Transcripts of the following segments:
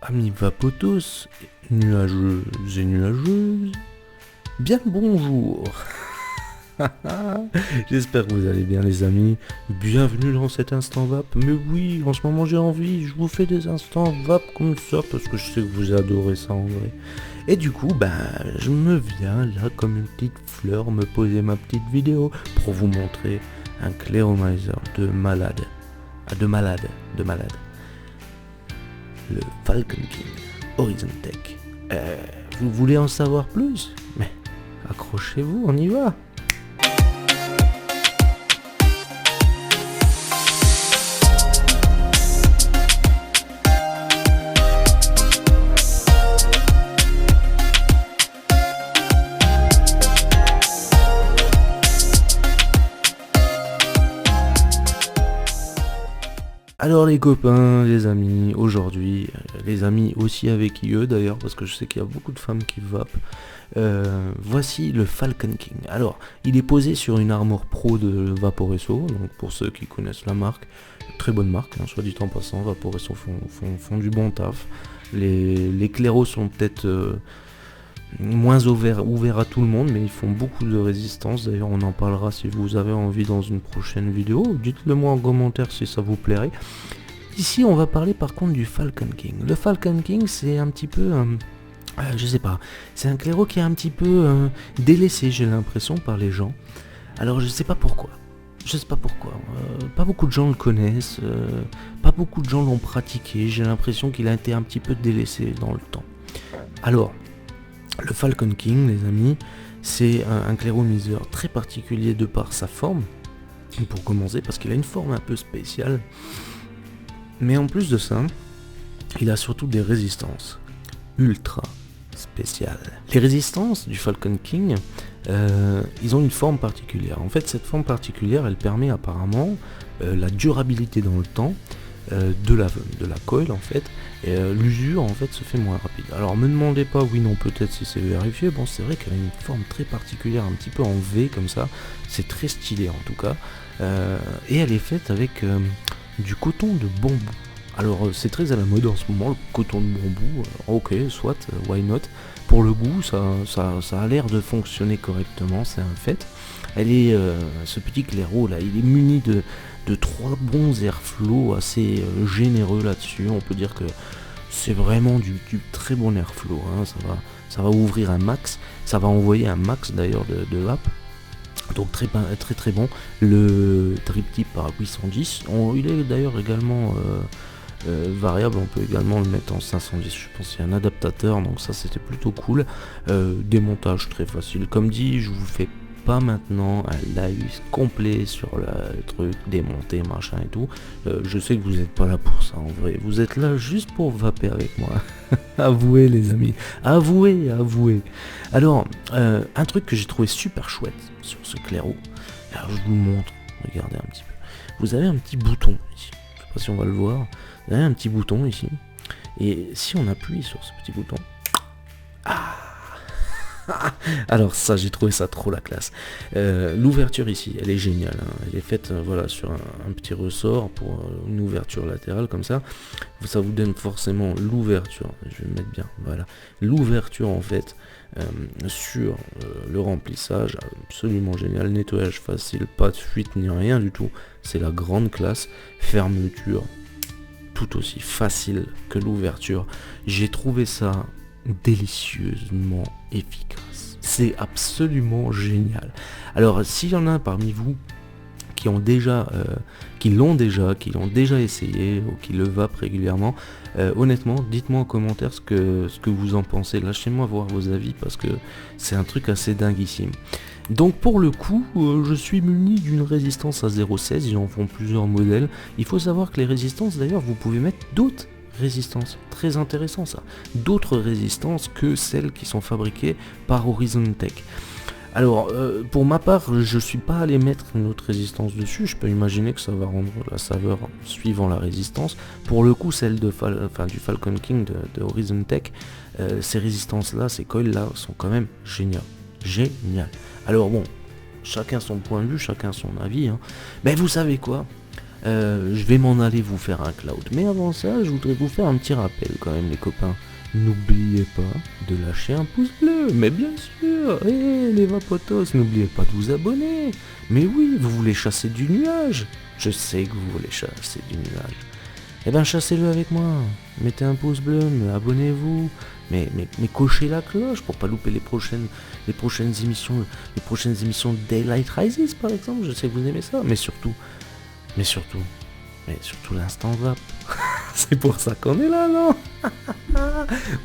Amis vapotos, nuageuses et nuageuses, bien le bonjour. J'espère que vous allez bien les amis, bienvenue dans cet instant vape. Mais oui, en ce moment j'ai envie, je vous fais des instants vape comme ça parce que je sais que vous adorez ça en vrai. Et du coup, je me viens là comme une petite fleur me poser ma petite vidéo pour vous montrer un Clearomizer de malade. De malade. Le Falcon King Horizon Tech. Vous voulez en savoir plus? Mais accrochez-vous, on y va. Alors les copains, les amis, aujourd'hui, les amis aussi avec eux d'ailleurs, parce que je sais qu'il y a beaucoup de femmes qui vapent, voici le Falcon King. Alors, il est posé sur une Armor Pro de Vaporesso, donc pour ceux qui connaissent la marque, très bonne marque, hein, soit dit en passant, Vaporesso font du bon taf. Les clairos sont peut-être moins ouverts à tout le monde, mais ils font beaucoup de résistance. D'ailleurs, on en parlera si vous avez envie dans une prochaine vidéo. Dites-le moi en commentaire si ça vous plairait. Ici, on va parler par contre du Falcon King. Le Falcon King, c'est un petit peu, je sais pas, c'est un claireau qui est un petit peu délaissé, j'ai l'impression, par les gens. Alors, je sais pas pourquoi. Pas beaucoup de gens le connaissent, pas beaucoup de gens l'ont pratiqué. J'ai l'impression qu'il a été un petit peu délaissé dans le temps. Alors, le Falcon King, les amis, c'est un Clearomizer très particulier de par sa forme, pour commencer, parce qu'il a une forme un peu spéciale. Mais en plus de ça, il a surtout des résistances ultra spéciales. Les résistances du Falcon King, ils ont une forme particulière. En fait, cette forme particulière, elle permet apparemment la durabilité dans le temps de la coil en fait, et l'usure en fait se fait moins rapide. Alors me demandez pas oui non peut-être si c'est vérifié, bon c'est vrai qu'elle a une forme très particulière, un petit peu en V comme ça, c'est très stylé en tout cas, et elle est faite avec du coton de bambou. Alors c'est très à la mode en ce moment le coton de bambou, ok soit, why not. Pour le goût ça a l'air de fonctionner correctement, c'est un fait. Elle est, ce petit claireau là, il est muni de 3 bons airflow assez généreux là-dessus. On peut dire que c'est vraiment du très bon airflow, hein. Ça va ouvrir un max, ça va envoyer un max d'ailleurs de vape. Donc très bon. Le triptyque par 810, il est d'ailleurs également variable, on peut également le mettre en 510, je pense qu'il y a un adaptateur, donc ça c'était plutôt cool. Démontage très facile, comme dit, je vous fais pas maintenant un live complet sur le truc, démonter, machin et tout. Je sais que vous n'êtes pas là pour ça en vrai, vous êtes là juste pour vaper avec moi. Avouez les amis, avouez. Alors, un truc que j'ai trouvé super chouette sur ce claireau, alors je vous le montre, regardez un petit peu. Vous avez un petit bouton ici, je sais pas si on va le voir, vous avez un petit bouton ici, et si on appuie sur ce petit bouton, alors ça j'ai trouvé ça trop la classe. L'ouverture ici elle est géniale, hein. Elle est faite voilà sur un petit ressort pour une ouverture latérale comme ça. Ça vous donne forcément l'ouverture, je vais me mettre bien, voilà, l'ouverture en fait sur le remplissage, absolument génial. Nettoyage facile, pas de fuite ni rien du tout, c'est la grande classe. Fermeture tout aussi facile que l'ouverture. J'ai trouvé ça délicieusement efficace. C'est absolument génial. Alors s'il y en a parmi vous qui l'ont déjà essayé ou qui le vapent régulièrement, honnêtement dites-moi en commentaire ce que vous en pensez. Lâchez-moi voir vos avis parce que c'est un truc assez dinguissime. Donc pour le coup, je suis muni d'une résistance à 0,16, ils en font plusieurs modèles. Il faut savoir que les résistances d'ailleurs vous pouvez mettre d'autres résistances, très intéressant ça, d'autres résistances que celles qui sont fabriquées par Horizon Tech. Alors pour ma part je suis pas allé mettre une autre résistance dessus, je peux imaginer que ça va rendre la saveur suivant la résistance. Pour le coup celle du Falcon King de Horizon Tech, ces résistances là, ces coils là sont quand même géniales. Alors bon, chacun son point de vue, chacun son avis, hein. Mais vous savez quoi, Je vais m'en aller vous faire un cloud. Mais avant ça, je voudrais vous faire un petit rappel quand même les copains. N'oubliez pas de lâcher un pouce bleu, mais bien sûr, les vapotos, n'oubliez pas de vous abonner. Mais oui, vous voulez chasser du nuage. Je sais que vous voulez chasser du nuage. Eh ben chassez-le avec moi. Mettez un pouce bleu, mais abonnez-vous. Mais cochez la cloche pour pas louper les prochaines émissions de Daylight Rises par exemple. Je sais que vous aimez ça, mais surtout l'instant vape. C'est pour ça qu'on est là, non?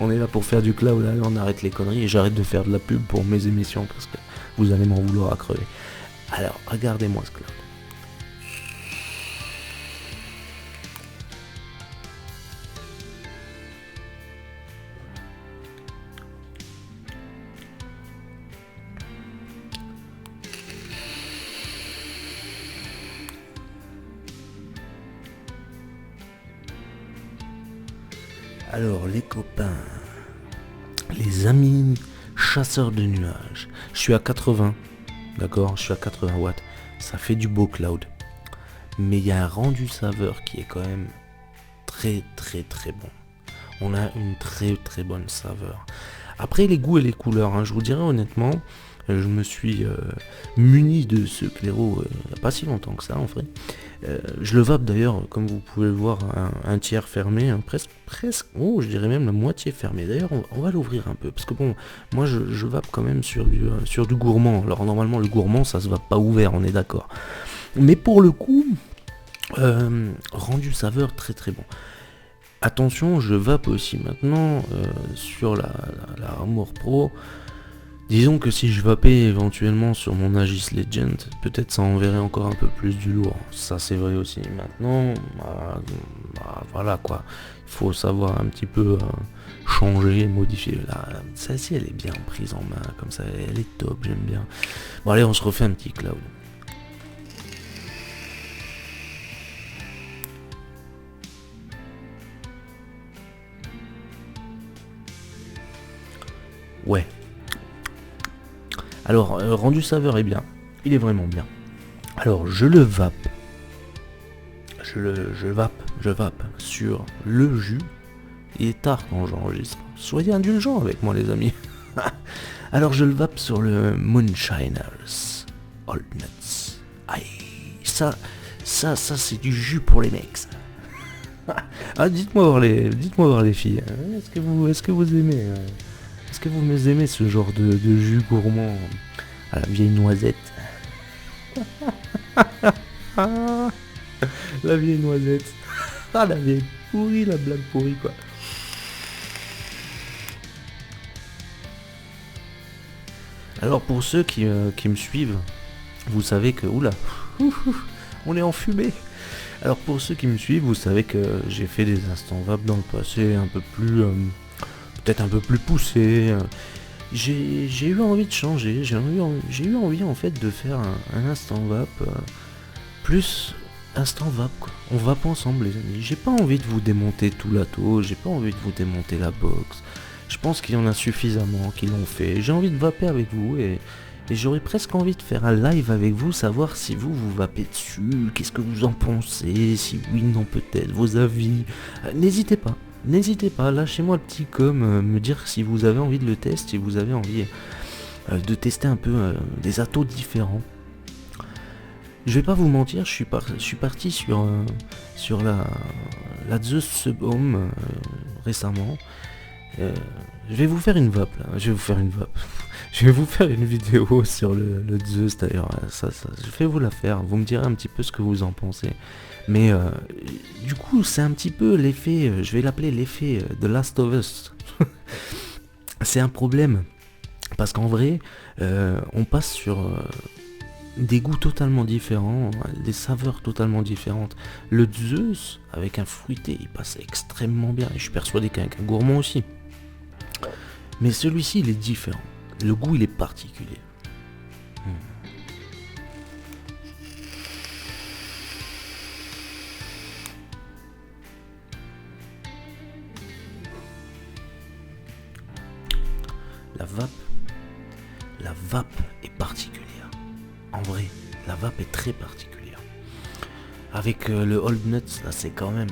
On est là pour faire du cloud, là, on arrête les conneries et j'arrête de faire de la pub pour mes émissions parce que vous allez m'en vouloir à crever. Alors, regardez-moi ce cloud. Alors les copains, les amis chasseurs de nuages, je suis à 80, d'accord, je suis à 80 watts, ça fait du beau cloud, mais il y a un rendu saveur qui est quand même très très très bon. On a une très très bonne saveur. Après les goûts et les couleurs, je vous dirais honnêtement, je me suis muni de ce claireau il n'y a pas si longtemps que ça en vrai. Je le vape d'ailleurs, comme vous pouvez le voir, un tiers fermé, presque, oh, je dirais même la moitié fermée. D'ailleurs, on va l'ouvrir un peu, parce que bon, moi je vape quand même sur du gourmand. Alors normalement, le gourmand, ça se vape pas ouvert, on est d'accord. Mais pour le coup, rendu saveur très très bon. Attention, je vape aussi maintenant sur la Armor Pro. Disons que si je vapais éventuellement sur mon Aegis Legend, peut-être ça enverrait encore un peu plus du lourd. Ça c'est vrai aussi. Maintenant, voilà quoi. Il faut savoir un petit peu changer, modifier. Là, celle-ci elle est bien prise en main, comme ça, elle est top, j'aime bien. Bon allez, on se refait un petit cloud. Ouais. Alors, rendu saveur est bien. Il est vraiment bien. Alors, je le vape. Je vape sur le jus. Il est tard quand j'enregistre. Soyez indulgents avec moi, les amis. Alors, je le vape sur le Moonshiners Old Nuts. Aïe, ça c'est du jus pour les mecs. Ah, dites-moi voir les filles. Est-ce que vous aimez Est-ce que vous aimez ce genre de jus gourmand à la vieille noisette? La vieille noisette. Ah, la vieille pourrie, la blague pourrie, quoi. Alors, pour ceux qui me suivent, vous savez que... Oula, on est enfumé. Alors, pour ceux qui me suivent, vous savez que j'ai fait des instants vape dans le passé un peu plus... peut-être un peu plus poussé. J'ai eu envie de changer, j'ai eu envie en fait de faire un instant vape plus instant vape quoi. On vape ensemble les amis. J'ai pas envie de vous démonter tout l'atto, j'ai pas envie de vous démonter la box. Je pense qu'il y en a suffisamment qui l'ont fait. J'ai envie de vaper avec vous et j'aurais presque envie de faire un live avec vous, savoir si vous vapez dessus, qu'est-ce que vous en pensez, si oui, non peut-être, vos avis. N'hésitez pas, lâchez-moi le petit me dire si vous avez envie de le tester, si vous avez envie de tester un peu des attos différents. Je vais pas vous mentir, je suis parti sur la Zeus Sub-Home récemment. Je vais vous faire une vape là, je vais vous faire une vidéo sur le Zeus d'ailleurs, ça, je vais vous la faire, vous me direz un petit peu ce que vous en pensez. Mais du coup c'est un petit peu l'effet, je vais l'appeler l'effet de Last of Us. C'est un problème, parce qu'en vrai, on passe sur des goûts totalement différents, des saveurs totalement différentes. Le Zeus, avec un fruité, il passe extrêmement bien, et je suis persuadé qu'avec un gourmand aussi. Mais celui-ci, il est différent. Le goût, il est particulier. La vape est particulière. En vrai, la vape est très particulière. avec le Old Nuts, là c'est quand même...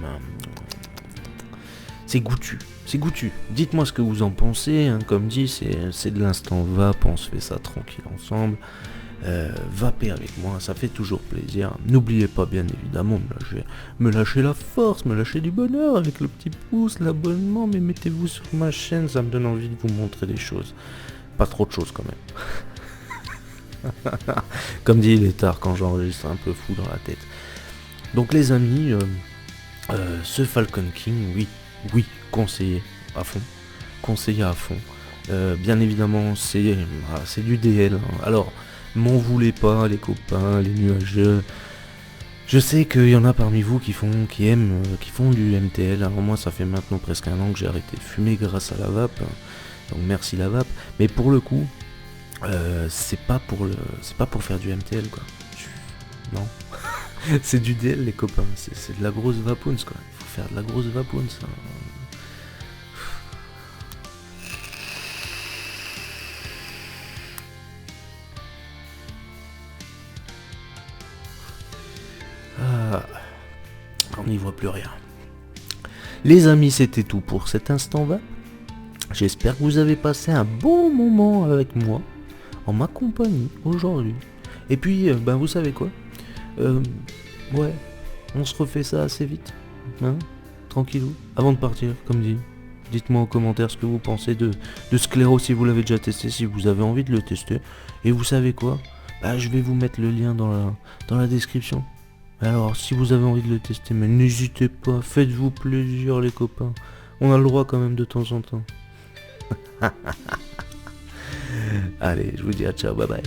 c'est goûtu, c'est goûtu. Dites-moi ce que vous en pensez, hein. Comme dit, c'est de l'instant vape, on se fait ça tranquille ensemble. Vapez avec moi, ça fait toujours plaisir. N'oubliez pas bien évidemment me lâcher la force, me lâcher du bonheur avec le petit pouce, l'abonnement, mais mettez-vous sur ma chaîne, ça me donne envie de vous montrer des choses. Pas trop de choses quand même. Comme dit, il est tard quand j'enregistre, un peu fou dans la tête. Donc les amis, ce Falcon King, oui, conseillé à fond. Conseillé à fond. Bien évidemment, c'est du DL. Hein. Alors, m'en voulez pas, les copains, les nuageux. Je sais qu'il y en a parmi vous qui font du MTL. Alors moi, ça fait maintenant presque 1 an que j'ai arrêté de fumer grâce à la vape. Donc merci la vape. Mais pour le coup, c'est pas pour faire du MTL quoi. Non. C'est du DL les copains. C'est de la grosse vapounce quoi. Il faut faire de la grosse vapounce. Hein. On n'y voit plus rien. Les amis, c'était tout pour cet instant vape. J'espère que vous avez passé un bon moment avec moi, en ma compagnie aujourd'hui. Et puis, vous savez quoi, ouais, on se refait ça assez vite, hein, tranquillou. Avant de partir, comme dit, dites-moi en commentaire ce que vous pensez de Scléro, si vous l'avez déjà testé, si vous avez envie de le tester. Et vous savez quoi, je vais vous mettre le lien dans la description. Alors, si vous avez envie de le tester, mais n'hésitez pas, faites-vous plaisir les copains. On a le droit quand même de temps en temps. Allez, je vous dis à ciao, bye bye.